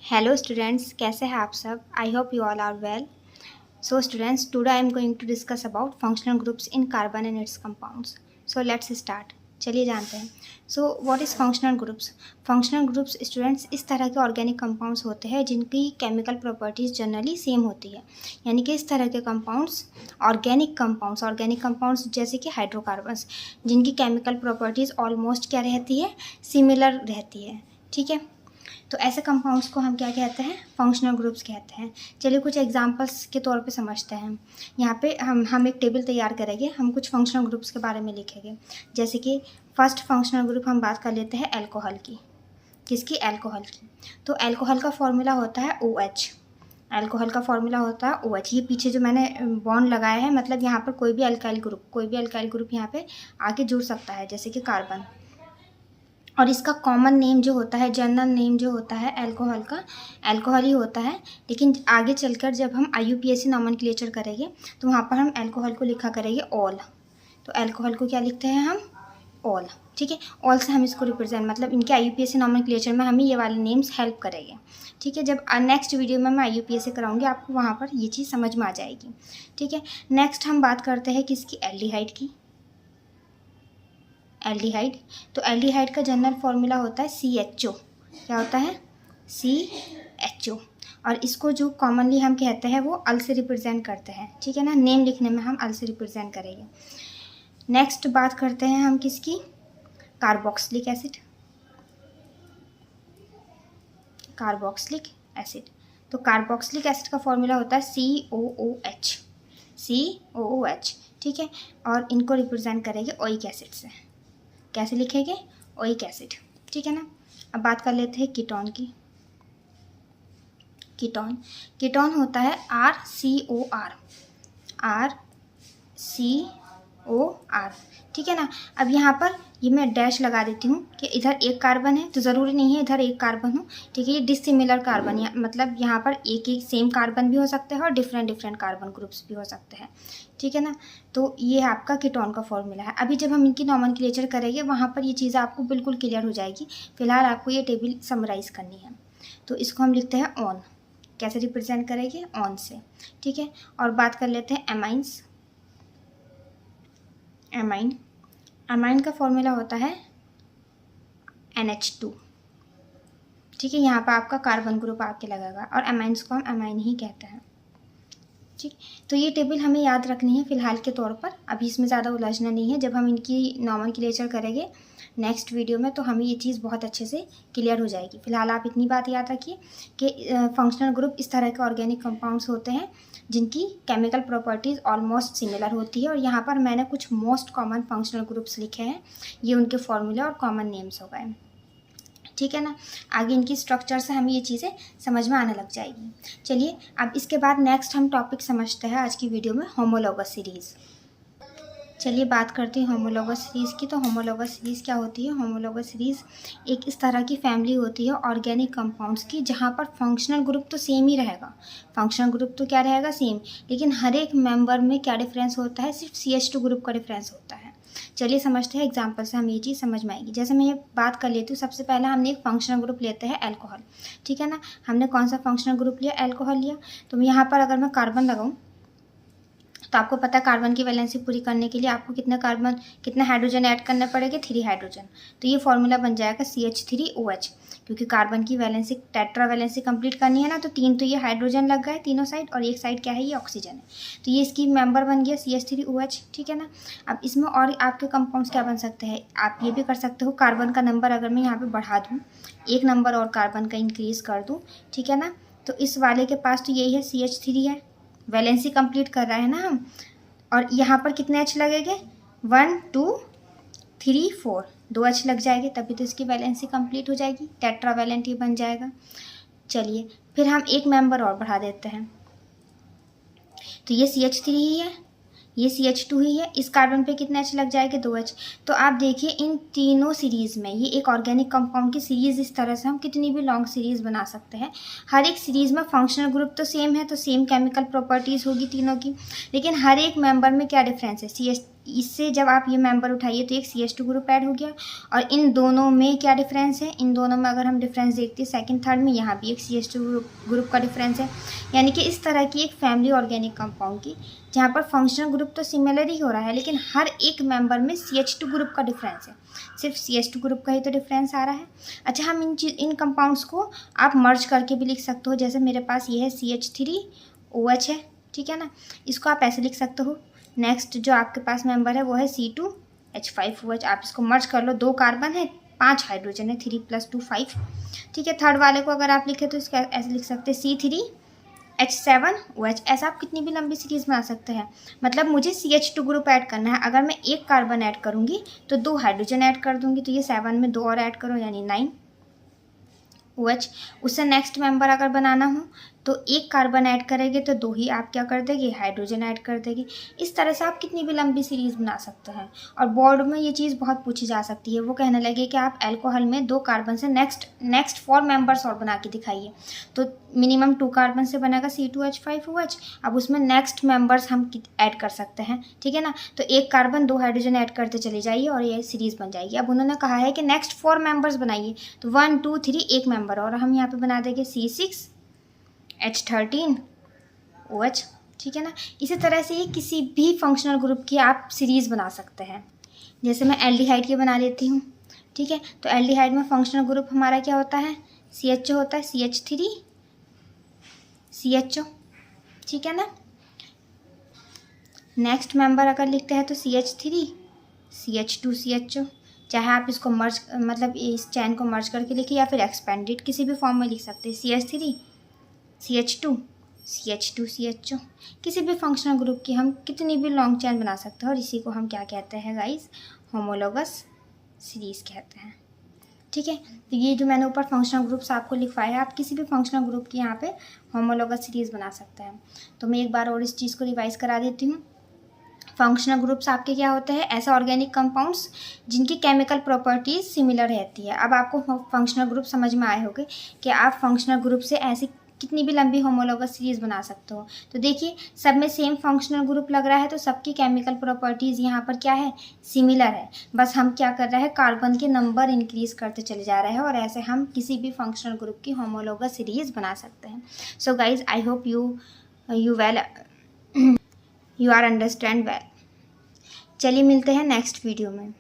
Hello students, कैसे हैं आप सब। I hope you all are well. So students, today I am going to discuss about functional groups in carbon and its compounds. So let's start. चलिए जानते हैं। So what is functional groups. Functional groups students इस तरह के organic compounds होते हैं जिनकी chemical properties generally same होती है। यानी कि इस तरह के कंपाउंड्स ऑर्गेनिक कंपाउंड्स जैसे कि हाइड्रोकार्बन्स, जिनकी केमिकल प्रॉपर्टीज़ ऑलमोस्ट क्या रहती है, सिमिलर रहती है। ठीक है, तो ऐसे कंपाउंड्स को हम क्या कहते हैं, फंक्शनल ग्रुप्स कहते हैं। चलिए कुछ एग्जांपल्स के तौर पे समझते हैं। यहाँ पे हम एक टेबल तैयार करेंगे, हम कुछ फंक्शनल ग्रुप्स के बारे में लिखेंगे। जैसे कि फर्स्ट फंक्शनल ग्रुप हम बात कर लेते हैं अल्कोहल की। किसकी? अल्कोहल की। तो अल्कोहल का फॉर्मूला होता है OH। अल्कोहल का फॉर्मूला होता है OH। ये पीछे जो मैंने बॉन्ड लगाया है, मतलब यहाँ पर कोई भी अल्काइल ग्रुप यहाँ पे आके जुड़ सकता है, जैसे कि कार्बन। और इसका कॉमन नेम जो होता है, जनरल नेम जो होता है अल्कोहल का, अल्कोहल ही होता है। लेकिन आगे चलकर जब हम IUPAC नॉमेनक्लेचर करेंगे तो वहाँ पर हम अल्कोहल को लिखा करेंगे ऑल। तो अल्कोहल को क्या लिखते हैं हम? ऑल। ठीक है, ऑल से हम इसको रिप्रेजेंट, मतलब इनके IUPAC नॉमेनक्लेचर में हमें ये वाले नेम्स हेल्प करेंगे। ठीक है, जब नेक्स्ट वीडियो में मैं IUPAC कराऊंगी आपको वहाँ पर ये चीज़ समझ में आ जाएगी। ठीक है, नेक्स्ट हम बात करते हैं किसकी? एल्डिहाइड की। एल्डिहाइड। तो एल्डिहाइड का जनरल फॉर्मूला होता है CHO। क्या होता है? CHO। और इसको जो कॉमनली हम कहते हैं वो अल से रिप्रेजेंट करते हैं। ठीक है ना, नेम लिखने में हम अल से रिप्रेजेंट करेंगे। नेक्स्ट बात करते हैं हम किसकी? Carboxylic acid. Carboxylic acid. तो कार्बोक्सिलिक एसिड का फॉर्मूला होता है COOH। COOH। ठीक है, और इनको रिप्रेजेंट करेंगे ओइक एसिड से। कैसे लिखेंगे? Oic acid. ठीक है ना। अब बात कर लेते हैं कीटोन की। कीटोन होता है RCOR। RCOR। ठीक है ना। अब यहाँ पर ये मैं डैश लगा देती हूँ कि इधर एक कार्बन है, तो ज़रूरी नहीं है इधर एक कार्बन हो। ठीक है, ये डिसिमिलर कार्बन, मतलब यहाँ पर एक सेम कार्बन भी हो सकते हैं और डिफरेंट कार्बन ग्रुप्स भी हो सकते हैं। ठीक है ना। तो ये आपका कीटोन का फॉर्मूला है। अभी जब हम इनकी नॉमेनक्लेचर करेंगे वहाँ पर ये चीज़ आपको बिल्कुल क्लियर हो जाएगी। फिलहाल आपको ये टेबल समराइज़ करनी है। तो इसको हम लिखते हैं ऑन। कैसे रिप्रेजेंट करेंगे? ऑन से। ठीक है, और बात कर लेते हैं एमाइंस। एमाइन का फॉर्मूला होता है NH2। ठीक है, यहाँ पर आपका कार्बन ग्रुप आके लगेगा और एमाइंस को हम एमाइन ही कहते हैं। ठीक, तो ये टेबल हमें याद रखनी है फिलहाल के तौर पर, अभी इसमें ज़्यादा उलझना नहीं है। जब हम इनकी नॉमेनक्लेचर करेंगे नेक्स्ट वीडियो में तो हमें ये चीज़ बहुत अच्छे से क्लियर हो जाएगी। फिलहाल आप इतनी बात याद रखिए कि फंक्शनल ग्रुप इस तरह के ऑर्गेनिक कंपाउंड्स होते हैं जिनकी केमिकल प्रॉपर्टीज़ ऑलमोस्ट सिमिलर होती है। और यहाँ पर मैंने कुछ मोस्ट कॉमन फंक्शनल ग्रुप्स लिखे हैं, ये उनके फॉर्मूले और कॉमन नेम्स हो गए। ठीक है ना, आगे इनकी स्ट्रक्चर से हमें ये चीज़ें समझ में आने लग जाएगी। चलिए अब इसके बाद नेक्स्ट हम टॉपिक समझते हैं आज की वीडियो में, होमोलोगस सीरीज़। चलिए बात करते हैं होमोलोगस सीरीज़ की। तो होमोलोगस सीरीज़ क्या होती है? होमोलोगस सीरीज़ एक इस तरह की फैमिली होती है ऑर्गेनिक कंपाउंड्स की जहाँ पर फंक्शनल ग्रुप तो सेम ही रहेगा। फंक्शनल ग्रुप तो क्या रहेगा? सेम। लेकिन हर एक मेंबर में क्या डिफरेंस होता है? सिर्फ CH2 ग्रुप का डिफरेंस होता है। चलिए समझते हैं, एग्जाम्पल से हमें ये चीज़ समझ में आएगी। जैसे मैं ये बात कर लेती हूँ, सबसे पहले हमने एक फंक्शनल ग्रुप लेते हैं अल्कोहल। ठीक है ना, हमने कौन सा फंक्शनल ग्रुप लिया? अल्कोहल लिया। तो यहाँ पर अगर मैं कार्बन लगाऊँ तो आपको पता है कार्बन की वैलेंसी पूरी करने के लिए आपको कितना हाइड्रोजन ऐड करना पड़ेगा? 3 हाइड्रोजन। तो ये फॉर्मूला बन जाएगा CH3OH, क्योंकि कार्बन की वैलेंसी टेट्रा वैलेंसी कंप्लीट करनी है ना, तो 3 तो ये हाइड्रोजन लग गए तीनों साइड, और एक साइड क्या है? ये ऑक्सीजन है। तो ये इसकी मेंबर बन गया CH3OH। ठीक है ना। अब इसमें और आपके कंपाउंड्स क्या बन सकते हैं? आप ये भी कर सकते हो, कार्बन का नंबर अगर मैं यहाँ पर बढ़ा दूँ, एक नंबर और कार्बन का इंक्रीज़ कर दूँ, ठीक है ना, तो इस वाले के पास तो यही है CH3 है, वैलेंसी कंप्लीट कर रहा है ना हम। और यहाँ पर कितने H लगेंगे? 1 2 3 4, 2 H लग जाएंगे, तभी तो इसकी वैलेंसी कंप्लीट हो जाएगी, टेट्रा वैलेंट ही बन जाएगा। चलिए फिर हम एक मेंबर और बढ़ा देते हैं, तो ये CH3 ही है, ये CH2 ही है, इस कार्बन पे कितने H लग जाएंगे? 2 H। तो आप देखिए इन तीनों सीरीज़ में, ये एक ऑर्गेनिक कंपाउंड की सीरीज़, इस तरह से हम कितनी भी लॉन्ग सीरीज़ बना सकते हैं। हर एक सीरीज़ में फंक्शनल ग्रुप तो सेम है, तो सेम केमिकल प्रॉपर्टीज़ होगी तीनों की, लेकिन हर एक मेंबर में क्या डिफरेंस है? इससे जब आप ये मेंबर उठाइए तो एक CH2 ग्रुप ऐड हो गया। और इन दोनों में क्या डिफरेंस है, इन दोनों में अगर हम डिफरेंस देखते हैं सेकंड थर्ड में, यहाँ भी एक CH2 ग्रुप का डिफरेंस है। यानी कि इस तरह की एक फैमिली ऑर्गेनिक कंपाउंड की जहाँ पर फंक्शनल ग्रुप तो सिमिलर ही हो रहा है, लेकिन हर एक मेंबर में CH2 ग्रुप का डिफरेंस है, सिर्फ CH2 ग्रुप का ही तो डिफरेंस आ रहा है। अच्छा, हम इन कंपाउंड्स को आप मर्ज करके भी लिख सकते हो। जैसे मेरे पास ये है CH3OH है, ठीक है ना, इसको आप ऐसे लिख सकते हो। नेक्स्ट जो आपके पास मेंबर है वो है C2H5OH, आप इसको मर्ज कर लो, 2 कार्बन है 5 हाइड्रोजन है, 3 + 2 5, ठीक है। थर्ड वाले को अगर आप लिखे तो इसका ऐसे लिख सकते हैं C3H7OH। ऐसा आप कितनी भी लंबी सीरीज बना सकते हैं। मतलब मुझे CH2 ग्रुप ऐड करना है, अगर मैं 1 कार्बन ऐड करूँगी तो 2 हाइड्रोजन ऐड कर दूँगी, तो ये 7 में 2 और ऐड करो यानी 9OH। उससे नेक्स्ट मेंबर अगर बनाना हो तो 1 कार्बन ऐड करेंगे तो 2 ही आप क्या कर देंगे, हाइड्रोजन ऐड कर देंगे। इस तरह से आप कितनी भी लंबी सीरीज बना सकते हैं। और बोर्ड में ये चीज़ बहुत पूछी जा सकती है, वो कहने लगे कि आप अल्कोहल में 2 कार्बन से नेक्स्ट 4 मेंबर्स और बना के दिखाइए। तो मिनिमम 2 कार्बन से बनेगा C2H5OH। अब उसमें नेक्स्ट मेंबर्स हम ऐड कर सकते हैं, ठीक है ना। तो 1 कार्बन 2 हाइड्रोजन ऐड करते चले जाइए और ये सीरीज बन जाएगी। अब उन्होंने कहा है कि नेक्स्ट 4 मेंबर्स बनाइए, तो 1 2 3 1 मेंबर और हम यहाँ पे बना देंगे C6H13OH, ठीक है ना। इसी तरह से ये किसी भी फंक्शनल ग्रुप की आप सीरीज़ बना सकते हैं। जैसे मैं एल्डिहाइड की बना लेती हूँ, ठीक है। तो एल्डिहाइड में फंक्शनल ग्रुप हमारा क्या होता है, CHO होता है, CH3CHO, ठीक है ना। नेक्स्ट मेंबर अगर लिखते हैं तो CH3CH2CHO, चाहे आप इसको मर्ज मतलब इस चैन को मर्ज करके लिखिए या फिर एक्सपेंडेड किसी भी फॉर्म में लिख सकते हैं, CH3CH2CH2CHO। किसी भी फंक्शनल ग्रुप की हम कितनी भी लॉन्ग चैन बना सकते हैं और इसी को हम क्या कहते हैं गाइस, होमोलोगस सीरीज़ कहते हैं, ठीक है। तो ये जो मैंने ऊपर फंक्शनल ग्रुप्स आपको लिखवाया है, आप किसी भी फंक्शनल ग्रुप की यहाँ पे होमोलोगस सीरीज़ बना सकते हैं। तो मैं एक बार और इस चीज़ को रिवाइज करा देती हूँ। फंक्शनल ग्रुप्स आपके क्या होते हैं, ऐसे ऑर्गेनिक कंपाउंड्स जिनकी केमिकल प्रॉपर्टीज सिमिलर रहती है। अब आपको फंक्शनल ग्रुप समझ में आए होंगे कि आप फंक्शनल ग्रुप से ऐसी कितनी भी लंबी होमोलोगस सीरीज बना सकते हो। तो देखिए सब में सेम फंक्शनल ग्रुप लग रहा है, तो सबकी केमिकल प्रॉपर्टीज़ यहाँ पर क्या है, सिमिलर है। बस हम क्या कर रहे हैं, कार्बन के नंबर इंक्रीज करते चले जा रहे हैं और ऐसे हम किसी भी फंक्शनल ग्रुप की होमोलोगस सीरीज बना सकते हैं। So guys I hope you are understand well. चलिए मिलते हैं नेक्स्ट वीडियो में।